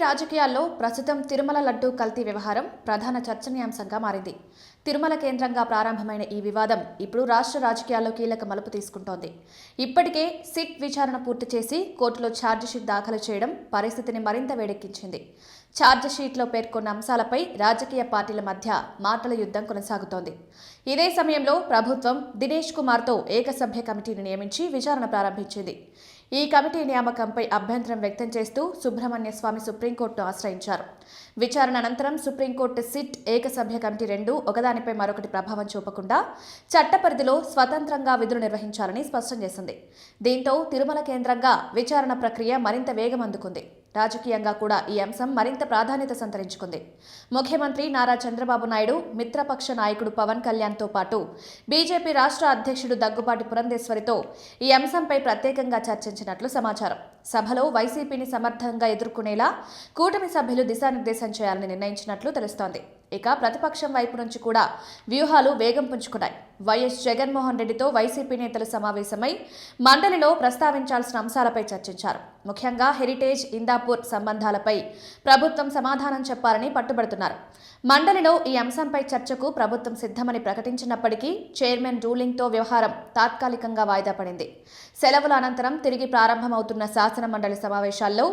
రాజకీయాల్లో ప్రస్తుతం తిరుమల లడ్డూ కల్తీ వ్యవహారం ప్రధాన చర్చనీయాంశంగా మారింది. తిరుమల కేంద్రంగా ప్రారంభమైన ఈ వివాదం ఇప్పుడు రాష్ట్ర రాజకీయాల్లో కీలక మలుపు తీసుకుంటోంది. ఇప్పటికే సిట్ విచారణ పూర్తి చేసి కోర్టులో ఛార్జిషీట్ దాఖలు చేయడం పరిస్థితిని మరింత వేడెక్కించింది. ఛార్జిషీట్లో పేర్కొన్న అంశాలపై రాజకీయ పార్టీల మధ్య మాటల యుద్ధం కొనసాగుతోంది. ఇదే సమయంలో ప్రభుత్వం దినేష్ కుమార్తో ఏకసభ్య కమిటీని నియమించి విచారణ ప్రారంభించింది. ఈ కమిటీ నియామకంపై అభ్యంతరం వ్యక్తం చేస్తూ సుబ్రహ్మణ్య స్వామి సుప్రీంకోర్టును ఆశ్రయించారు. విచారణ అనంతరం సుప్రీంకోర్టు సిట్ ఏకసభ్య కమిటీ రెండూ ఒకదానిపై మరొకటి ప్రభావం చూపకుండా చట్ట పరిధిలో స్వతంత్రంగా విధులు నిర్వహించాలని స్పష్టం చేసింది. దీంతో తిరుమల కేంద్రంగా విచారణ ప్రక్రియ మరింత వేగం అందుకుంది. రాజకీయంగా కూడా ఈ అంశం మరింత ప్రాధాన్యత సంతరించుకుంది. ముఖ్యమంత్రి నారా చంద్రబాబు నాయుడు, మిత్రపక్ష నాయకుడు పవన్ కళ్యాణ్తో పాటు బీజేపీ రాష్ట్ర అధ్యక్షుడు దగ్గుబాటి పురంధేశ్వరితో ఈ అంశంపై ప్రత్యేకంగా చర్చించినట్లు సమాచారం. సభలో వైసీపీని సమర్థంగా ఎదుర్కొనేలా కూటమి సభ్యులు దిశానిర్దేశం చేయాలని నిర్ణయించినట్లు తెలుస్తోంది. ఇక ప్రతిపక్షం వైపు నుంచి కూడా వ్యూహాలు వేగం పుంజుకున్నాయి. వైఎస్ జగన్మోహన్ రెడ్డితో వైసీపీ నేతలు సమావేశమై మండలిలో ప్రస్తావించాల్సిన అంశాలపై చర్చించారు. ముఖ్యంగా హెరిటేజ్, ఇందాపూర్ సంబంధాలపై ప్రభుత్వం సమాధానం చెప్పాలని పట్టుబడుతున్నారు. మండలిలో ఈ అంశంపై చర్చకు ప్రభుత్వం సిద్ధమని ప్రకటించినప్పటికీ చైర్మన్ రూలింగ్తో వ్యవహారం తాత్కాలికంగా వాయిదా పడింది. సెలవుల అనంతరం తిరిగి ప్రారంభమవుతున్న శాసన మండలి సమావేశాల్లో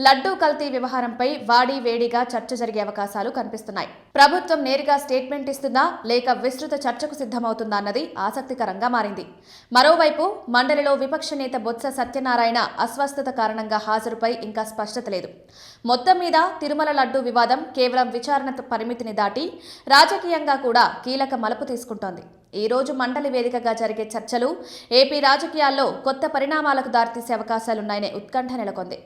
లడ్డూ కల్తీ వ్యవహారంపై వాడి వేడిగా చర్చ జరిగే అవకాశాలు కనిపిస్తున్నాయి. ప్రభుత్వం నేరుగా స్టేట్మెంట్ ఇస్తుందా లేక విస్తృత చర్చకు సిద్ధమవుతుందా అన్నది ఆసక్తికరంగా మారింది. మరోవైపు మండలిలో విపక్ష నేత బొత్స సత్యనారాయణ అస్వస్థత కారణంగా హాజరుపై ఇంకా స్పష్టత లేదు. మొత్తం మీద తిరుమల లడ్డూ వివాదం కేవలం విచారణ పరిమితిని దాటి రాజకీయంగా కూడా కీలక మలుపు తీసుకుంటోంది. ఈ రోజు మండలి వేదికగా జరిగే చర్చలు ఏపీ రాజకీయాల్లో కొత్త పరిణామాలకు దారితీసే అవకాశాలున్నాయనే ఉత్కంఠ నెలకొంది.